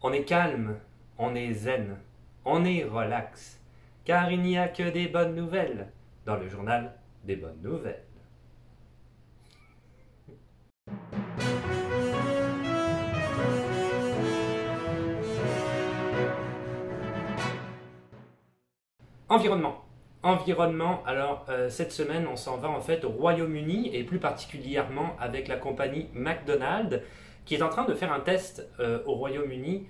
On est calme, on est zen, on est relax, car il n'y a que des bonnes nouvelles dans le journal des bonnes nouvelles. Environnement. Environnement, alors cette semaine on s'en va en fait au Royaume-Uni et plus particulièrement avec la compagnie McDonald's qui est en train de faire un test au Royaume-Uni,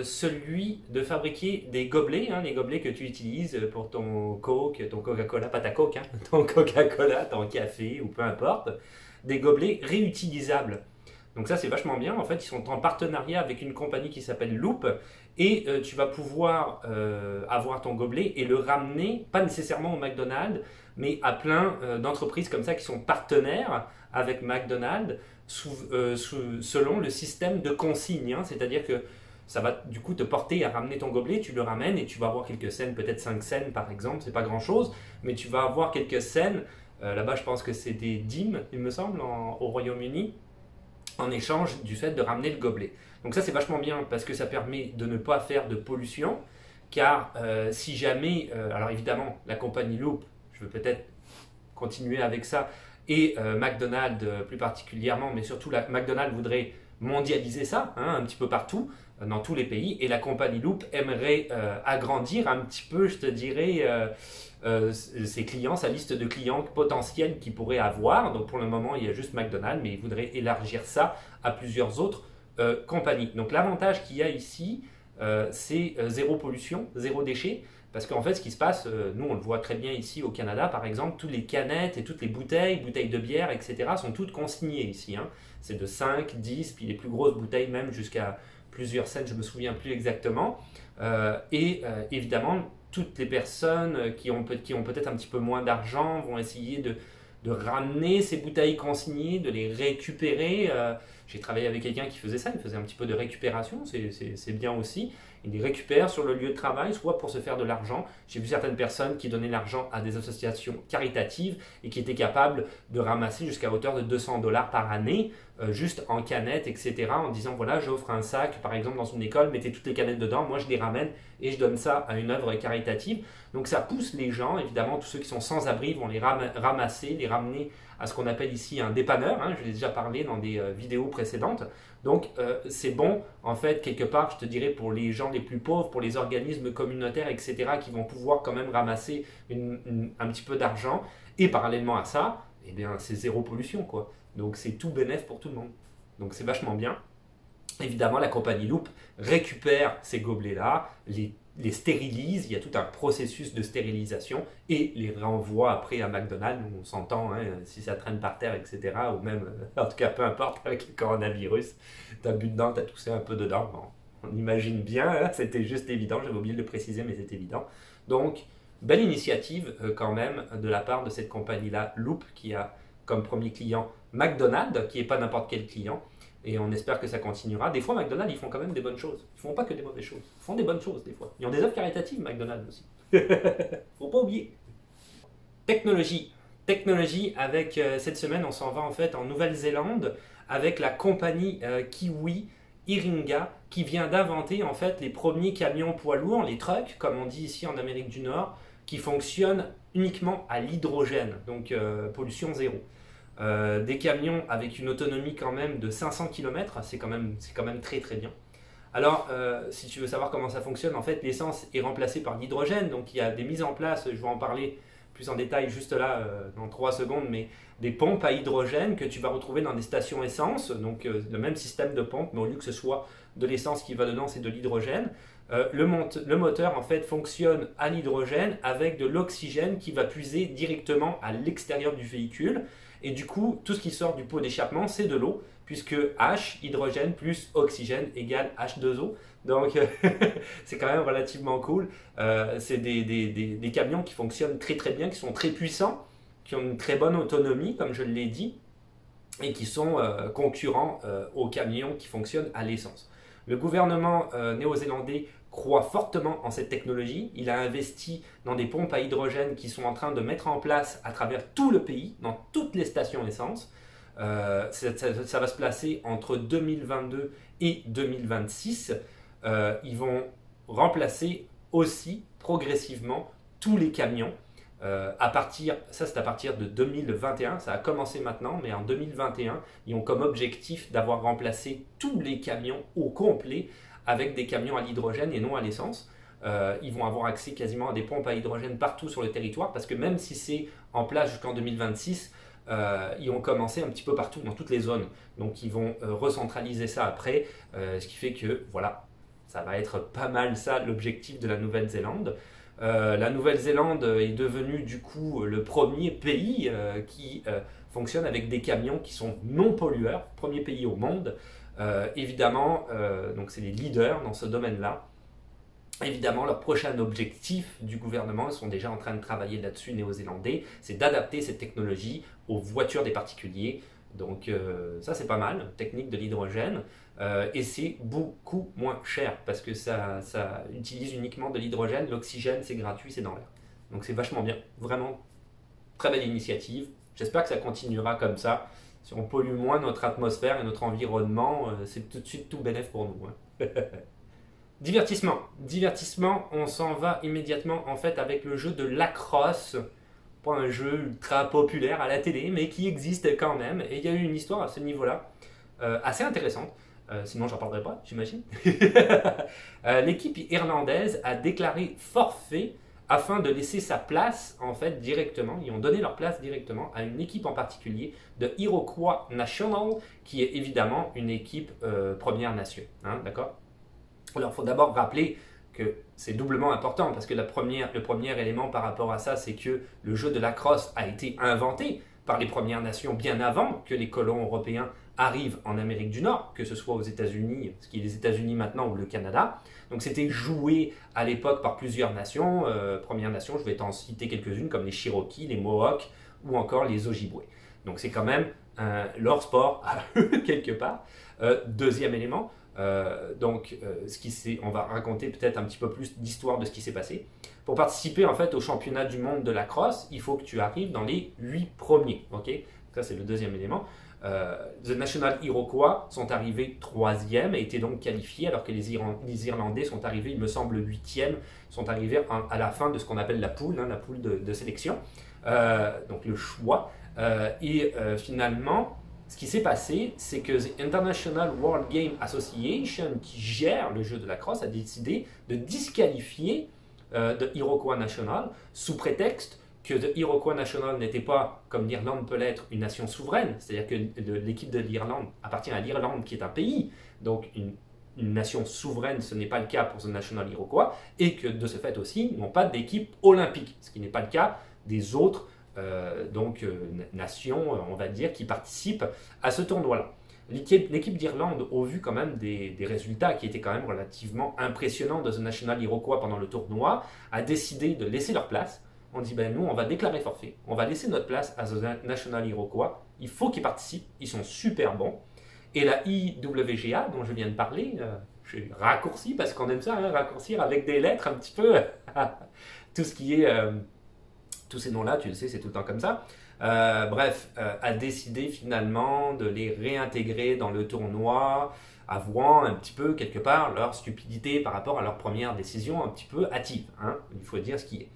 celui de fabriquer des gobelets, les gobelets que tu utilises pour ton Coke, ton Coca-Cola, pas ta Coke, ton Coca-Cola, ton café ou peu importe, des gobelets réutilisables. Donc ça c'est vachement bien, en fait ils sont en partenariat avec une compagnie qui s'appelle Loop et tu vas pouvoir avoir ton gobelet et le ramener, pas nécessairement au McDonald's, mais à plein d'entreprises comme ça qui sont partenaires avec McDonald's selon le système de consigne, c'est-à-dire que ça va du coup te porter à ramener ton gobelet, tu le ramènes et tu vas avoir quelques cents, peut-être 5 cents par exemple, c'est pas grand chose, mais tu vas avoir quelques cents, là-bas je pense que c'est des dîmes il me semble au Royaume-Uni, en échange du fait de ramener le gobelet. Donc ça c'est vachement bien parce que ça permet de ne pas faire de pollution, car si jamais, alors évidemment la compagnie Loop, je veux peut-être continuer avec ça, et McDonald's plus particulièrement, mais surtout McDonald's voudrait mondialiser ça un petit peu partout, dans tous les pays, et la compagnie Loop aimerait agrandir un petit peu, je te dirais, ses clients, sa liste de clients potentiels qu'il pourrait avoir. Donc pour le moment, il y a juste McDonald's, mais il voudrait élargir ça à plusieurs autres compagnies. Donc l'avantage qu'il y a ici, c'est zéro pollution, zéro déchet. Parce qu'en fait, ce qui se passe, nous on le voit très bien ici au Canada, par exemple, toutes les canettes et toutes les bouteilles de bière, etc., sont toutes consignées ici. C'est de 5, 10, puis les plus grosses bouteilles même jusqu'à plusieurs cents, je ne me souviens plus exactement. Évidemment, toutes les personnes qui ont peut-être un petit peu moins d'argent vont essayer de ramener ces bouteilles consignées, de les récupérer. J'ai travaillé avec quelqu'un qui faisait ça, il faisait un petit peu de récupération, c'est bien aussi. Il les récupère sur le lieu de travail, soit pour se faire de l'argent. J'ai vu certaines personnes qui donnaient l'argent à des associations caritatives et qui étaient capables de ramasser jusqu'à hauteur de 200$ par année, juste en canettes, etc. En disant voilà, j'offre un sac, par exemple dans une école, mettez toutes les canettes dedans, moi je les ramène et je donne ça à une œuvre caritative. Donc ça pousse les gens, évidemment, tous ceux qui sont sans abri vont les ramasser, les ramener à ce qu'on appelle ici un dépanneur, je l'ai déjà parlé dans des vidéos précédentes. Donc c'est bon, en fait, quelque part, je te dirais, pour les gens les plus pauvres, pour les organismes communautaires, etc., qui vont pouvoir quand même ramasser un petit peu d'argent. Et parallèlement à ça, eh bien, c'est zéro pollution, quoi. Donc c'est tout bénef pour tout le monde. Donc c'est vachement bien. Évidemment, la compagnie Loop récupère ces gobelets-là, les stérilise, il y a tout un processus de stérilisation et les renvoie après à McDonald's, on s'entend, si ça traîne par terre, etc. Ou même, en tout cas, peu importe, avec le coronavirus, t'as bu dedans, t'as toussé un peu dedans, bon, on imagine bien, c'était juste évident, j'avais oublié de le préciser, mais c'est évident. Donc, belle initiative quand même de la part de cette compagnie-là, Loop, qui a comme premier client McDonald's, qui n'est pas n'importe quel client. Et on espère que ça continuera. Des fois, McDonald's, ils font quand même des bonnes choses. Ils font pas que des mauvaises choses. Ils font des bonnes choses, des fois. Ils ont des œuvres caritatives, McDonald's aussi. Faut pas oublier. Technologie. Technologie, avec cette semaine, on s'en va en fait en Nouvelle-Zélande avec la compagnie Kiwi Iringa qui vient d'inventer en fait les premiers camions poids lourds, les trucks, comme on dit ici en Amérique du Nord, qui fonctionnent uniquement à l'hydrogène, donc pollution zéro. Des camions avec une autonomie quand même de 500 km, c'est quand même très très bien. Alors, si tu veux savoir comment ça fonctionne, en fait, l'essence est remplacée par l'hydrogène, donc il y a des mises en place, je vais en parler plus en détail juste là, dans 3 secondes, mais des pompes à hydrogène que tu vas retrouver dans des stations essence, donc le même système de pompe, mais au lieu que ce soit de l'essence qui va dedans, c'est de l'hydrogène. Le moteur en fait fonctionne à l'hydrogène avec de l'oxygène qui va puiser directement à l'extérieur du véhicule. Et du coup, tout ce qui sort du pot d'échappement, c'est de l'eau, puisque H, hydrogène, plus oxygène égale H2O. Donc, c'est quand même relativement cool. C'est des camions qui fonctionnent très très bien, qui sont très puissants, qui ont une très bonne autonomie, comme je l'ai dit, et qui sont concurrents aux camions qui fonctionnent à l'essence. Le gouvernement néo-zélandais croit fortement en cette technologie. Il a investi dans des pompes à hydrogène qui sont en train de mettre en place à travers tout le pays, dans toutes les stations essence. Ça va se placer entre 2022 et 2026. ils vont remplacer aussi progressivement tous les camions. Ça c'est à partir de 2021, ça a commencé maintenant, mais en 2021, ils ont comme objectif d'avoir remplacé tous les camions au complet avec des camions à l'hydrogène et non à l'essence. Ils vont avoir accès quasiment à des pompes à hydrogène partout sur le territoire, parce que même si c'est en place jusqu'en 2026, ils ont commencé un petit peu partout, dans toutes les zones. Donc ils vont recentraliser ça après, ce qui fait que voilà, ça va être pas mal ça l'objectif de la Nouvelle-Zélande. La Nouvelle-Zélande est devenue du coup le premier pays qui fonctionne avec des camions qui sont non pollueurs, premier pays au monde. Évidemment, donc c'est les leaders dans ce domaine-là. Évidemment, leur prochain objectif du gouvernement, ils sont déjà en train de travailler là-dessus, néo-zélandais, c'est d'adapter cette technologie aux voitures des particuliers. Donc ça c'est pas mal, technique de l'hydrogène. Et c'est beaucoup moins cher parce que ça utilise uniquement de l'hydrogène, l'oxygène c'est gratuit, c'est dans l'air. Donc c'est vachement bien, vraiment très belle initiative. J'espère que ça continuera comme ça. Si on pollue moins notre atmosphère et notre environnement, c'est tout de suite tout bénéf pour nous. Hein. Divertissement. Divertissement, on s'en va immédiatement en fait avec le jeu de lacrosse. Pas un jeu ultra populaire à la télé, mais qui existe quand même. Et il y a eu une histoire à ce niveau-là, assez intéressante. Sinon, j'en parlerai pas, j'imagine. L'équipe irlandaise a déclaré forfait afin de laisser sa place, en fait, directement. Ils ont donné leur place directement à une équipe en particulier de Iroquois National, qui est évidemment une équipe Première Nation. Hein, d'accord? Alors, il faut d'abord rappeler que c'est doublement important parce que le premier élément par rapport à ça, c'est que le jeu de lacrosse a été inventé par les Premières Nations bien avant que les colons européens arrivent en Amérique du Nord, que ce soit aux États-Unis, ce qui est les États-Unis maintenant ou le Canada. Donc c'était joué à l'époque par plusieurs nations, Premières Nations, je vais t'en citer quelques-unes comme les Cherokees, les Mohawks ou encore les Ojibwe. Donc c'est quand même leur sport à eux quelque part. Deuxième élément, on va raconter peut-être un petit peu plus d'histoire de ce qui s'est passé. Pour participer en fait au championnat du monde de lacrosse, il faut que tu arrives dans les 8 premiers. Okay, ça c'est le deuxième élément. The National Iroquois sont arrivés 3e et étaient donc qualifiés, alors que les Irlandais sont arrivés, il me semble, 8e, sont arrivés à la fin de ce qu'on appelle la poule, hein, la poule de sélection, donc le choix. Finalement, ce qui s'est passé, c'est que The International World Game Association, qui gère le jeu de lacrosse, a décidé de disqualifier The Iroquois National sous prétexte que The Iroquois National n'était pas, comme l'Irlande peut l'être, une nation souveraine, c'est-à-dire que l'équipe de l'Irlande appartient à l'Irlande qui est un pays, donc une nation souveraine, ce n'est pas le cas pour The National Iroquois, et que de ce fait aussi, ils n'ont pas d'équipe olympique, ce qui n'est pas le cas des autres nations, on va dire, qui participent à ce tournoi-là. L'équipe d'Irlande, au vu quand même des résultats qui étaient quand même relativement impressionnants de The National Iroquois pendant le tournoi, a décidé de laisser leur place. On dit, nous, on va déclarer forfait, on va laisser notre place à The National Iroquois, il faut qu'ils participent, ils sont super bons. Et la IWGA, dont je viens de parler, je raccourcis parce qu'on aime ça, hein, raccourcir avec des lettres un petit peu, tout ce qui est... tous ces noms-là, tu le sais, c'est tout le temps comme ça. A décidé finalement de les réintégrer dans le tournoi, avouant un petit peu, quelque part, leur stupidité par rapport à leur première décision un petit peu hâtive. Hein, il faut dire ce qui est.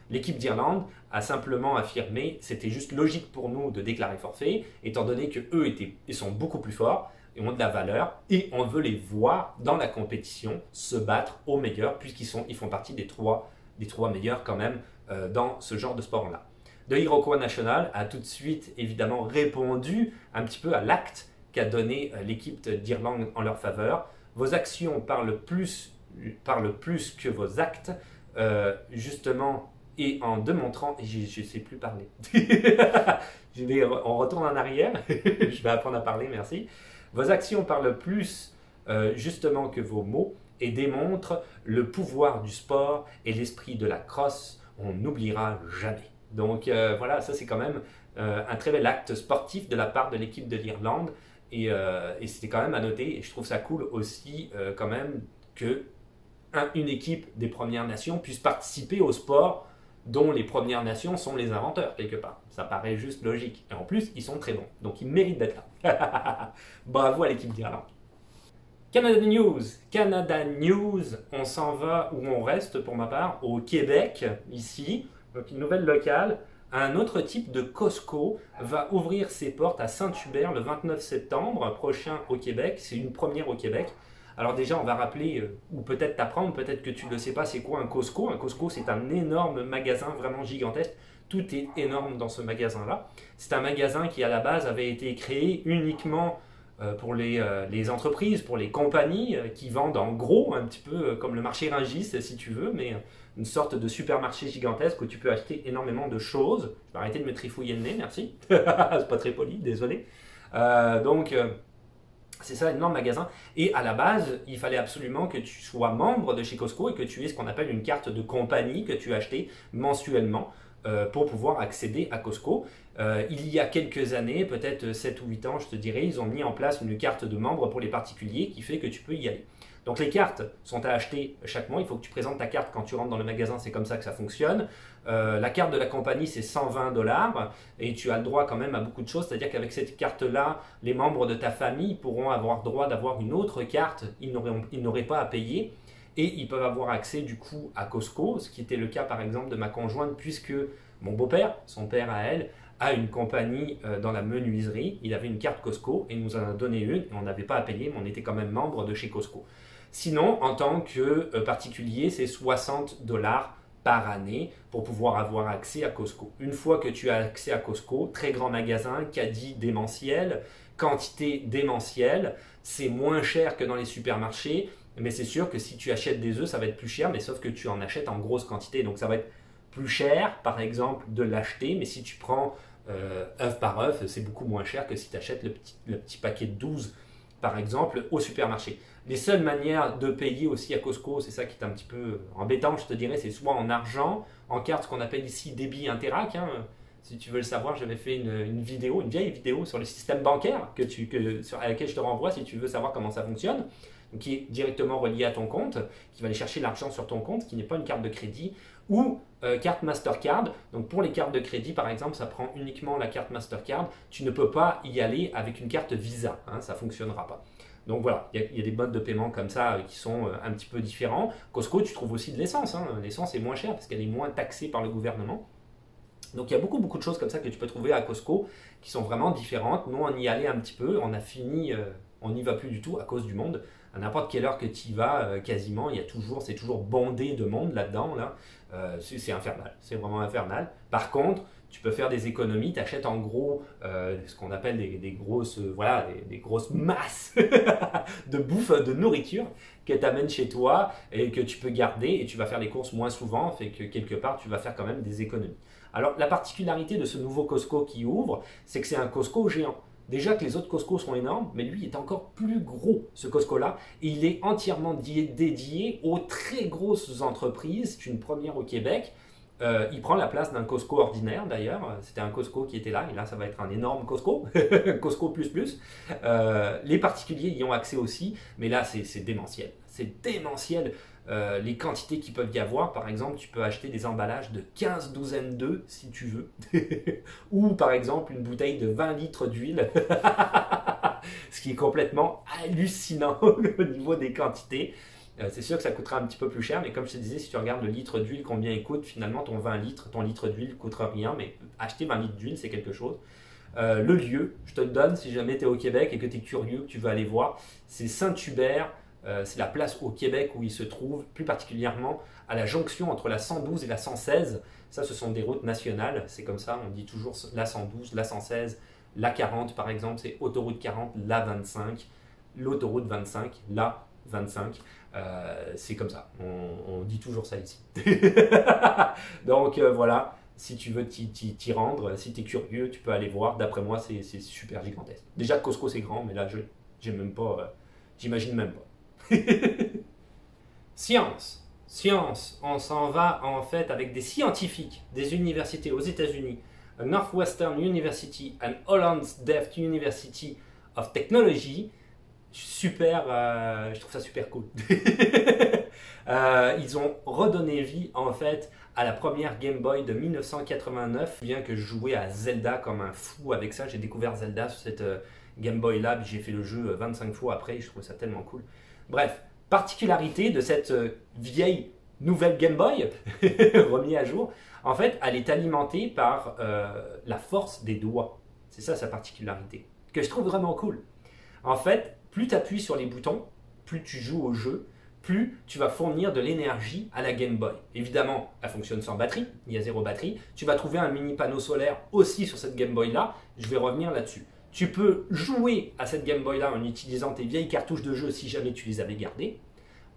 L'équipe d'Irlande a simplement affirmé c'était juste logique pour nous de déclarer forfait, étant donné qu'eux ils sont beaucoup plus forts et ont de la valeur, et on veut les voir dans la compétition se battre au meilleur, puisqu'ils font partie des trois meilleurs quand même dans ce genre de sport-là. The Iroquois National a tout de suite évidemment répondu un petit peu à l'acte qu'a donné l'équipe d'Irlande en leur faveur. Vos actions parlent plus que vos actes, justement, et en démontrant, et je ne sais plus parler, on retourne en arrière, je vais apprendre à parler, merci. Vos actions parlent plus justement que vos mots et démontrent le pouvoir du sport et l'esprit de la crosse. On n'oubliera jamais. Donc voilà, ça c'est quand même un très bel acte sportif de la part de l'équipe de l'Irlande et c'était quand même à noter et je trouve ça cool aussi quand même que une équipe des Premières Nations puisse participer au sport dont les Premières Nations sont les inventeurs quelque part. Ça paraît juste logique. Et en plus, ils sont très bons. Donc ils méritent d'être là. Bravo à l'équipe d'Irlande. Canada News. Canada News, on s'en va, où on reste pour ma part, au Québec, ici, donc une nouvelle locale. Un autre type de Costco va ouvrir ses portes à Saint-Hubert le 29 septembre prochain au Québec. C'est une première au Québec. Alors déjà, on va rappeler, ou peut-être t'apprendre, peut-être que tu ne le sais pas, c'est quoi un Costco. Un Costco, c'est un énorme magasin vraiment gigantesque. Tout est énorme dans ce magasin-là. C'est un magasin qui, à la base, avait été créé uniquement pour les entreprises, pour les compagnies qui vendent en gros, un petit peu comme le marché Rungis, si tu veux, mais une sorte de supermarché gigantesque où tu peux acheter énormément de choses. Je vais arrêter de me trifouiller le nez, merci. C'est pas très poli, désolé. Donc, c'est ça, un énorme magasin. Et à la base, il fallait absolument que tu sois membre de chez Costco et que tu aies ce qu'on appelle une carte de compagnie que tu achetais mensuellement pour pouvoir accéder à Costco. Il y a quelques années, peut-être 7 ou 8 ans, je te dirais, ils ont mis en place une carte de membre pour les particuliers qui fait que tu peux y aller. Donc les cartes sont à acheter chaque mois, il faut que tu présentes ta carte quand tu rentres dans le magasin, c'est comme ça que ça fonctionne. La carte de la compagnie c'est 120 $ et tu as le droit quand même à beaucoup de choses, c'est-à-dire qu'avec cette carte-là, les membres de ta famille pourront avoir droit d'avoir une autre carte, ils n'auraient pas à payer et ils peuvent avoir accès du coup à Costco, ce qui était le cas par exemple de ma conjointe puisque mon beau-père, son père à elle, a une compagnie dans la menuiserie, il avait une carte Costco et nous en a donné une et on n'avait pas à payer mais on était quand même membre de chez Costco. Sinon, en tant que particulier, c'est 60 $ par année pour pouvoir avoir accès à Costco. Une fois que tu as accès à Costco, très grand magasin, caddie démentiel, quantité démentielle, c'est moins cher que dans les supermarchés, mais c'est sûr que si tu achètes des œufs, ça va être plus cher, mais sauf que tu en achètes en grosse quantité, donc ça va être plus cher, par exemple, de l'acheter, mais si tu prends œuf par œuf, c'est beaucoup moins cher que si tu achètes le petit paquet de 12, par exemple, au supermarché. Les seules manières de payer aussi à Costco, c'est ça qui est un petit peu embêtant, je te dirais, c'est soit en argent, en carte, ce qu'on appelle ici débit Interac. Hein. Si tu veux le savoir, j'avais fait une vidéo, une vieille vidéo sur le système bancaire à laquelle je te renvoie si tu veux savoir comment ça fonctionne, donc qui est directement relié à ton compte, qui va aller chercher l'argent sur ton compte, qui n'est pas une carte de crédit, ou carte Mastercard. Donc pour les cartes de crédit, par exemple, ça prend uniquement la carte Mastercard. Tu ne peux pas y aller avec une carte Visa, hein, ça ne fonctionnera pas. Donc voilà, il y a des modes de paiement comme ça qui sont un petit peu différents. Costco, tu trouves aussi de l'essence. Hein. L'essence est moins chère parce qu'elle est moins taxée par le gouvernement. Donc il y a beaucoup de choses comme ça que tu peux trouver à Costco qui sont vraiment différentes. Nous, on y allait un petit peu, on a fini, on n'y va plus du tout à cause du monde. À n'importe quelle heure que tu y vas, quasiment, c'est toujours bondé de monde là-dedans. Là. C'est infernal, c'est vraiment infernal. Par contre, tu peux faire des économies, tu achètes en gros ce qu'on appelle des grosses, des grosses masses de bouffe, de nourriture que tu amènes chez toi et que tu peux garder et tu vas faire les courses moins souvent, fait que quelque part tu vas faire quand même des économies. Alors la particularité de ce nouveau Costco qui ouvre, c'est que c'est un Costco géant. Déjà que les autres Costco sont énormes, mais lui est encore plus gros, ce Costco-là. Et il est entièrement dédié aux très grosses entreprises. C'est une première au Québec. Il prend la place d'un Costco ordinaire d'ailleurs. C'était un Costco qui était là, et là ça va être un énorme Costco, Costco plus plus. Les particuliers y ont accès aussi, mais là c'est démentiel. C'est démentiel les quantités qu'il peut y avoir. Par exemple, tu peux acheter des emballages de 15 douzaines d'œufs si tu veux, ou par exemple une bouteille de 20 litres d'huile, ce qui est complètement hallucinant au niveau des quantités. C'est sûr que ça coûtera un petit peu plus cher, mais comme je te disais, si tu regardes le litre d'huile, combien il coûte, finalement ton 20 litres, ton litre d'huile ne coûtera rien, mais acheter 20 litres d'huile, c'est quelque chose. Le lieu, je te le donne si jamais tu es au Québec et que tu es curieux, que tu veux aller voir, c'est Saint-Hubert, c'est la place au Québec où il se trouve, plus particulièrement à la jonction entre la 112 et la 116. Ça, ce sont des routes nationales, c'est comme ça, on dit toujours la 112, la 116, la 40 par exemple, c'est autoroute 40, la 25, l'autoroute 25, la 25. C'est comme ça, on dit toujours ça ici. Donc voilà, si tu veux t'y rendre, si tu es curieux, tu peux aller voir. D'après moi, c'est super gigantesque. Déjà, Costco, c'est grand, mais là, même pas, j'imagine même pas. Science. Science, on s'en va en fait avec des scientifiques des universités aux États-Unis, Northwestern University and Holland's Delft University of Technology. Super, je trouve ça super cool. Ils ont redonné vie en fait à la première Game Boy de 1989. Bien que je jouais à Zelda comme un fou avec ça, j'ai découvert Zelda sur cette Game Boy Lab, j'ai fait le jeu 25 fois après, je trouve ça tellement cool. Bref, particularité de cette vieille nouvelle Game Boy, remis à jour, en fait, elle est alimentée par la force des doigts. C'est ça sa particularité, que je trouve vraiment cool. En fait, plus tu appuies sur les boutons, plus tu joues au jeu, plus tu vas fournir de l'énergie à la Game Boy. Évidemment, elle fonctionne sans batterie, il y a zéro batterie. Tu vas trouver un mini panneau solaire aussi sur cette Game Boy là, je vais revenir là-dessus. Tu peux jouer à cette Game Boy là en utilisant tes vieilles cartouches de jeu si jamais tu les avais gardées.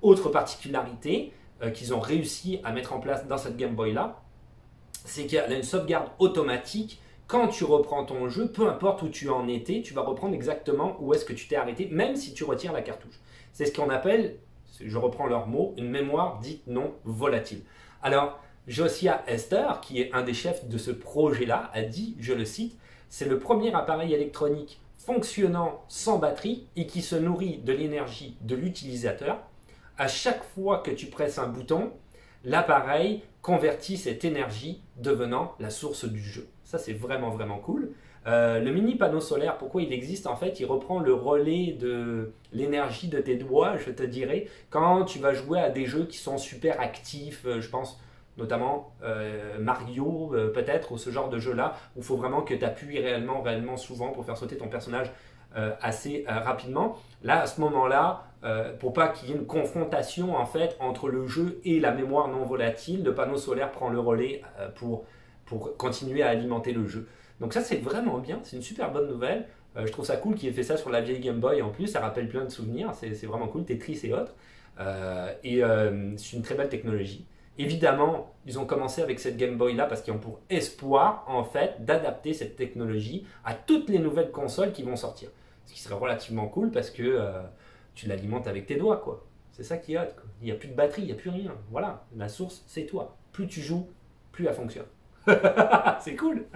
Autre particularité qu'ils ont réussi à mettre en place dans cette Game Boy là, c'est qu'elle a une sauvegarde automatique. Quand tu reprends ton jeu, peu importe où tu en étais, tu vas reprendre exactement où est-ce que tu t'es arrêté, même si tu retires la cartouche. C'est ce qu'on appelle, je reprends leurs mots, une mémoire dite non volatile. Alors, Josiah Esther, qui est un des chefs de ce projet-là, a dit, je le cite, c'est le premier appareil électronique fonctionnant sans batterie et qui se nourrit de l'énergie de l'utilisateur. À chaque fois que tu presses un bouton, l'appareil convertit cette énergie devenant la source du jeu. Ça, c'est vraiment, vraiment cool. Le mini panneau solaire, pourquoi il existe? En fait, il reprend le relais de l'énergie de tes doigts, je te dirais, quand tu vas jouer à des jeux qui sont super actifs, je pense notamment Mario, peut-être, ou ce genre de jeu-là, où il faut vraiment que tu appuies réellement, réellement souvent pour faire sauter ton personnage assez rapidement. Là, à ce moment-là, pour pas qu'il y ait une confrontation en fait entre le jeu et la mémoire non volatile, le panneau solaire prend le relais pour continuer à alimenter le jeu. Donc ça, c'est vraiment bien, c'est une super bonne nouvelle. Je trouve ça cool qu'il ait fait ça sur la vieille Game Boy en plus, ça rappelle plein de souvenirs, c'est vraiment cool, Tetris et autres. C'est une très belle technologie. Évidemment, ils ont commencé avec cette Game Boy là parce qu'ils ont pour espoir en fait d'adapter cette technologie à toutes les nouvelles consoles qui vont sortir. Ce qui serait relativement cool parce que tu l'alimentes avec tes doigts, quoi. C'est ça qui est hot, quoi. Il n'y a plus de batterie, il n'y a plus rien. Voilà, la source, c'est toi. Plus tu joues, plus elle fonctionne. C'est cool.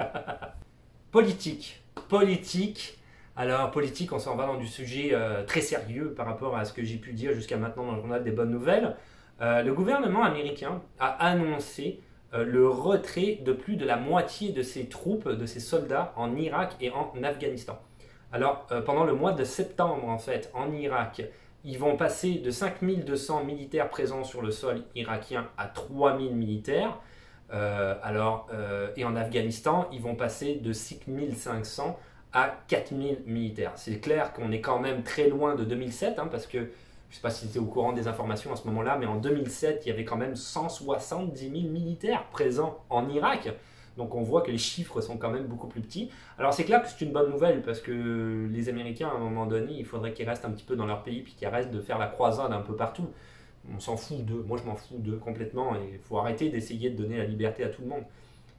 Politique. Politique. Alors, politique, on s'en va dans du sujet très sérieux par rapport à ce que j'ai pu dire jusqu'à maintenant dans le journal des bonnes nouvelles. Le gouvernement américain a annoncé le retrait de plus de la moitié de ses troupes, de ses soldats en Irak et en Afghanistan. Alors, pendant le mois de septembre, en fait, en Irak, ils vont passer de 5200 militaires présents sur le sol irakien à 3000 militaires. Et en Afghanistan, ils vont passer de 6500 à 4000 militaires. C'est clair qu'on est quand même très loin de 2007, hein, parce que, je ne sais pas si tu es au courant des informations à ce moment-là, mais en 2007, il y avait quand même 170 000 militaires présents en Irak. Donc on voit que les chiffres sont quand même beaucoup plus petits. Alors c'est clair que c'est une bonne nouvelle parce que les Américains, à un moment donné, il faudrait qu'ils restent un petit peu dans leur pays puis qu'ils arrêtent de faire la croisade un peu partout. On s'en fout d'eux, moi je m'en fous d'eux complètement et il faut arrêter d'essayer de donner la liberté à tout le monde.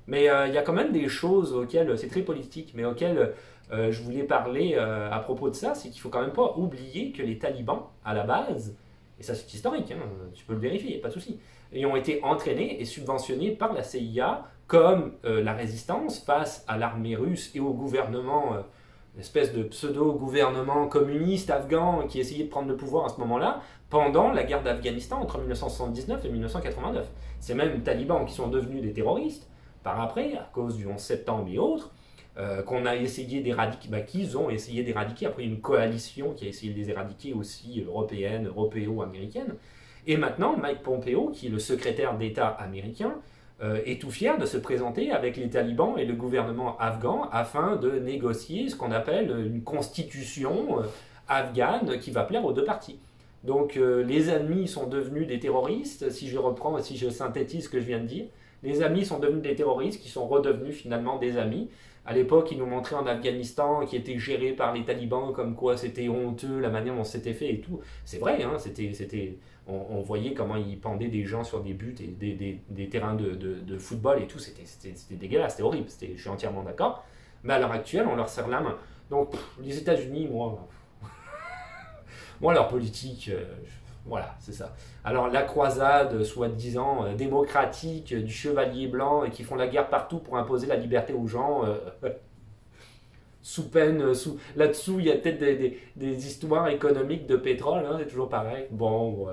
Mais il y a quand même des choses auxquelles, c'est très politique, mais auxquelles je voulais parler à propos de ça, c'est qu'il ne faut quand même pas oublier que les talibans, à la base, et ça c'est historique, hein, tu peux le vérifier, pas de souci, ils ont été entraînés et subventionnés par la CIA comme la résistance face à l'armée russe et au gouvernement, une espèce de pseudo-gouvernement communiste afghan qui essayait de prendre le pouvoir à ce moment-là, pendant la guerre d'Afghanistan entre 1979 et 1989. C'est même les talibans qui sont devenus des terroristes par après, à cause du 11 septembre et autres, qu'on a essayé d'éradiquer, qu'ils ont essayé d'éradiquer. Après, une coalition qui a essayé de les éradiquer aussi, européenne, européo-américaine. Et maintenant, Mike Pompeo, qui est le secrétaire d'État américain, est tout fier de se présenter avec les talibans et le gouvernement afghan afin de négocier ce qu'on appelle une constitution afghane qui va plaire aux deux parties. Donc les ennemis sont devenus des terroristes, si je reprends, si je synthétise ce que je viens de dire. Les amis sont devenus des terroristes qui sont redevenus finalement des amis. À l'époque, ils nous montraient en Afghanistan qui était géré par les talibans, comme quoi c'était honteux, la manière dont c'était fait et tout. C'est vrai, hein, on voyait comment ils pendaient des gens sur des buts et des terrains de football et tout. C'était dégueulasse, c'était horrible, je suis entièrement d'accord. Mais à l'heure actuelle, on leur serre la main. Donc, les États-Unis, moi, leur politique, voilà, c'est ça. Alors, la croisade, soi-disant démocratique, du chevalier blanc, et qui font la guerre partout pour imposer la liberté aux gens, sous peine, là-dessous, il y a peut-être des histoires économiques de pétrole, hein, c'est toujours pareil. Bon,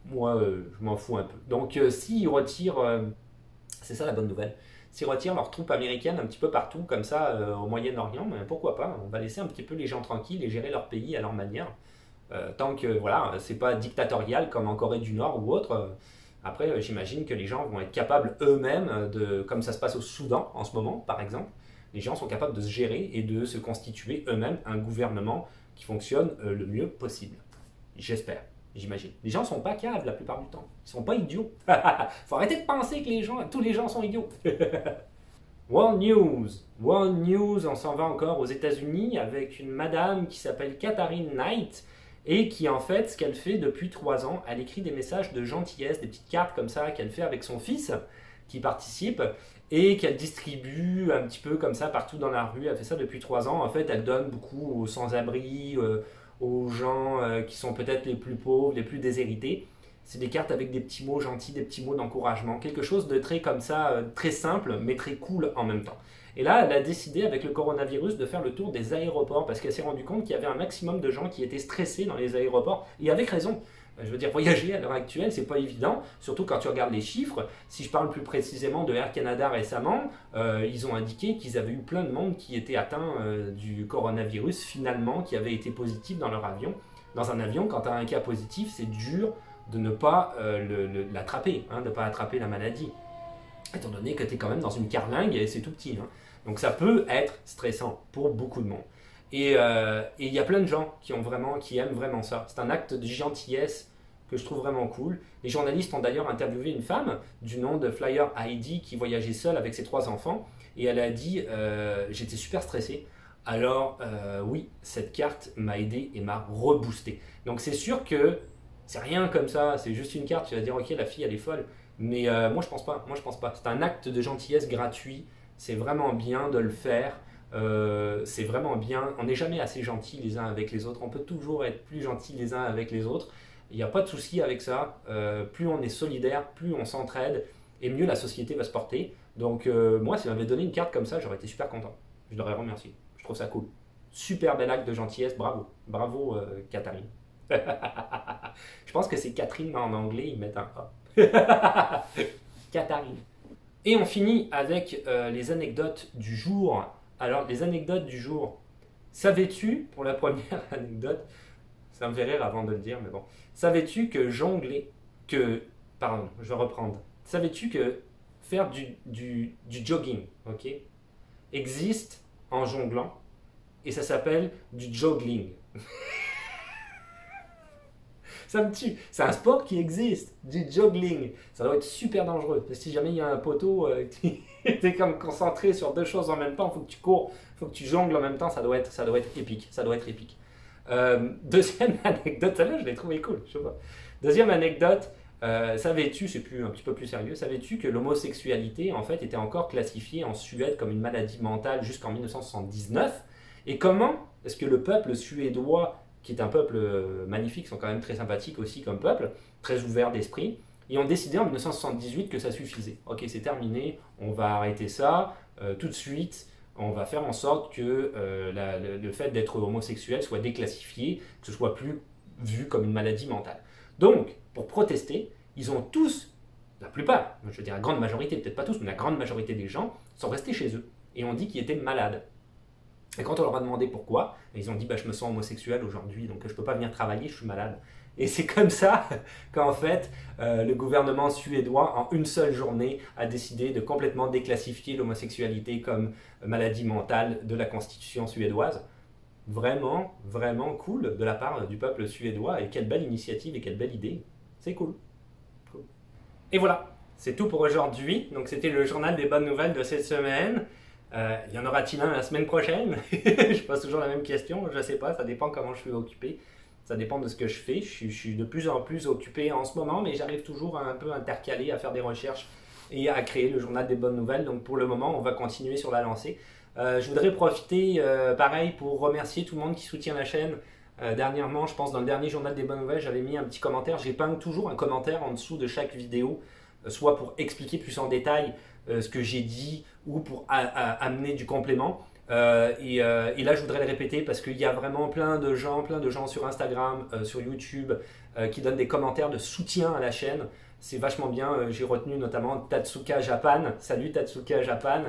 moi, je m'en fous un peu. Donc, s'ils retirent, c'est ça la bonne nouvelle, s'ils retirent leurs troupes américaines un petit peu partout, comme ça, au Moyen-Orient, mais pourquoi pas? On va laisser un petit peu les gens tranquilles et gérer leur pays à leur manière. Tant que, voilà, c'est pas dictatorial comme en Corée du Nord ou autre. Après, j'imagine que les gens vont être capables eux-mêmes, comme ça se passe au Soudan en ce moment, par exemple, les gens sont capables de se gérer et de se constituer eux-mêmes un gouvernement qui fonctionne le mieux possible. J'espère, j'imagine. Les gens sont pas caves la plupart du temps. Ils sont pas idiots. Faut arrêter de penser que tous les gens sont idiots. World News. World News, on s'en va encore aux États-Unis avec une madame qui s'appelle Katharine Knight et qui, en fait, ce qu'elle fait depuis 3 ans, elle écrit des messages de gentillesse, des petites cartes comme ça qu'elle fait avec son fils qui participe et qu'elle distribue un petit peu comme ça partout dans la rue. Elle fait ça depuis 3 ans. En fait, elle donne beaucoup aux sans-abri, aux gens qui sont peut-être les plus pauvres, les plus déshérités. C'est des cartes avec des petits mots gentils, des petits mots d'encouragement. Quelque chose de très comme ça, très simple, mais très cool en même temps. Et là, elle a décidé avec le coronavirus de faire le tour des aéroports parce qu'elle s'est rendue compte qu'il y avait un maximum de gens qui étaient stressés dans les aéroports. Et avec raison. Je veux dire, voyager à l'heure actuelle, c'est pas évident, surtout quand tu regardes les chiffres. Si je parle plus précisément de Air Canada récemment, ils ont indiqué qu'ils avaient eu plein de monde qui était atteint du coronavirus finalement, qui avait été positif dans leur avion. Dans un avion, quand tu as un cas positif, c'est dur de ne pas l'attraper, de ne pas attraper la maladie. Étant donné que tu es quand même dans une carlingue et c'est tout petit. Donc ça peut être stressant pour beaucoup de monde. Et il y a plein de gens qui aiment vraiment ça. C'est un acte de gentillesse que je trouve vraiment cool. Les journalistes ont d'ailleurs interviewé une femme du nom de Flyer Heidi qui voyageait seule avec ses 3 enfants. Et elle a dit j'étais super stressée. Alors oui, cette carte m'a aidé et m'a reboosté. Donc c'est sûr que c'est rien comme ça, c'est juste une carte. Tu vas dire ok, la fille elle est folle. Mais moi je pense pas. C'est un acte de gentillesse gratuit. C'est vraiment bien de le faire. C'est vraiment bien. On n'est jamais assez gentils les uns avec les autres. On peut toujours être plus gentils les uns avec les autres. Il n'y a pas de souci avec ça. Plus on est solidaire, plus on s'entraide, et mieux la société va se porter. Donc moi, si on m'avait donné une carte comme ça, j'aurais été super content. Je l'aurais remercié. Je trouve ça cool. Super bel acte de gentillesse. Bravo. Bravo, Katharine. Je pense que c'est Catherine, mais en anglais, ils mettent un A. Katharine. Et on finit avec les anecdotes du jour. Alors, les anecdotes du jour. Savais-tu, pour la première anecdote, ça me fait rire avant de le dire, mais bon. Savais-tu que pardon, je vais reprendre. Savais-tu que faire du jogging, ok, existe en jonglant et ça s'appelle du joggling. Ça me tue. C'est un sport qui existe, du joggling. Ça doit être super dangereux. Parce que si jamais il y a un poteau, tu es comme concentré sur 2 choses en même temps, il faut que tu cours, il faut que tu jongles en même temps, ça doit être épique. Ça doit être épique. Deuxième anecdote, celle-là je l'ai trouvé cool. Je sais pas. Deuxième anecdote, savais-tu, c'est un petit peu plus sérieux, savais-tu que l'homosexualité en fait était encore classifiée en Suède comme une maladie mentale jusqu'en 1979? Et comment est-ce que le peuple suédois, qui est un peuple magnifique, sont quand même très sympathiques aussi comme peuple, très ouvert d'esprit, ils ont décidé en 1978 que ça suffisait. Ok, c'est terminé, on va arrêter ça tout de suite, on va faire en sorte que le fait d'être homosexuel soit déclassifié, que ce soit plus vu comme une maladie mentale. Donc, pour protester, ils ont tous, la plupart, je veux dire la grande majorité, peut-être pas tous, mais la grande majorité des gens sont restés chez eux et ont dit qu'ils étaient malades. Et quand on leur a demandé pourquoi, ils ont dit je me sens homosexuel aujourd'hui, donc je ne peux pas venir travailler, je suis malade. Et c'est comme ça qu'en fait, le gouvernement suédois, en une seule journée, a décidé de complètement déclassifier l'homosexualité comme maladie mentale de la constitution suédoise. Vraiment, vraiment cool de la part du peuple suédois, et quelle belle initiative et quelle belle idée. C'est cool. Et voilà, c'est tout pour aujourd'hui. Donc c'était le journal des bonnes nouvelles de cette semaine. Y en aura-t-il un la semaine prochaine? Je pose toujours la même question, je ne sais pas, ça dépend comment je suis occupé. Ça dépend de ce que je fais. Je suis de plus en plus occupé en ce moment, mais j'arrive toujours à un peu intercaler, à faire des recherches et à créer le journal des bonnes nouvelles. Donc pour le moment, on va continuer sur la lancée. Je voudrais profiter, pareil, pour remercier tout le monde qui soutient la chaîne. Dernièrement, je pense dans le dernier journal des bonnes nouvelles, j'avais mis un petit commentaire. J'épingle toujours un commentaire en dessous de chaque vidéo, soit pour expliquer plus en détail ce que j'ai dit ou pour amener du complément. Et là, je voudrais le répéter parce qu'il y a vraiment plein de gens sur Instagram, sur YouTube, qui donnent des commentaires de soutien à la chaîne. C'est vachement bien. J'ai retenu notamment Tatsuka Japan. Salut Tatsuka Japan.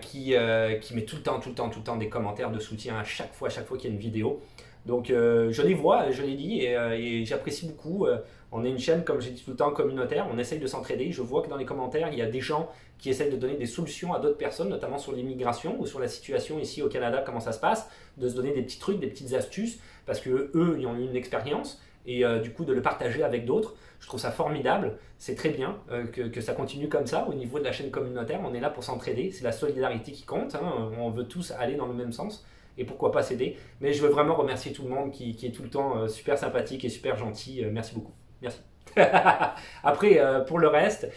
Qui met tout le temps des commentaires de soutien à chaque fois qu'il y a une vidéo. Donc je les vois, je les lis et j'apprécie beaucoup. On est une chaîne, comme j'ai dit tout le temps, communautaire. On essaye de s'entraider. Je vois que dans les commentaires, il y a des gens qui essayent de donner des solutions à d'autres personnes, notamment sur l'immigration ou sur la situation ici au Canada, comment ça se passe, de se donner des petits trucs, des petites astuces, parce que eux, ils ont eu une expérience et du coup de le partager avec d'autres. Je trouve ça formidable, c'est très bien que ça continue comme ça au niveau de la chaîne communautaire. On est là pour s'entraider, c'est la solidarité qui compte, hein. On veut tous aller dans le même sens et pourquoi pas s'aider. Mais je veux vraiment remercier tout le monde qui est tout le temps super sympathique et super gentil. Merci beaucoup. Merci. Après, pour le reste,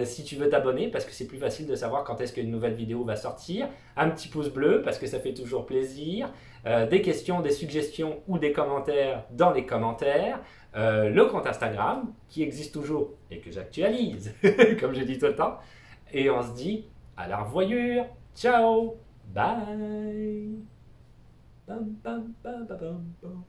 si tu veux t'abonner, parce que c'est plus facile de savoir quand est-ce qu'une nouvelle vidéo va sortir, un petit pouce bleu, parce que ça fait toujours plaisir, des questions, des suggestions ou des commentaires dans les commentaires, le compte Instagram, qui existe toujours et que j'actualise, comme je dis tout le temps, et on se dit à la revoyure, ciao, bye. Bam, bam, bam, bam, bam.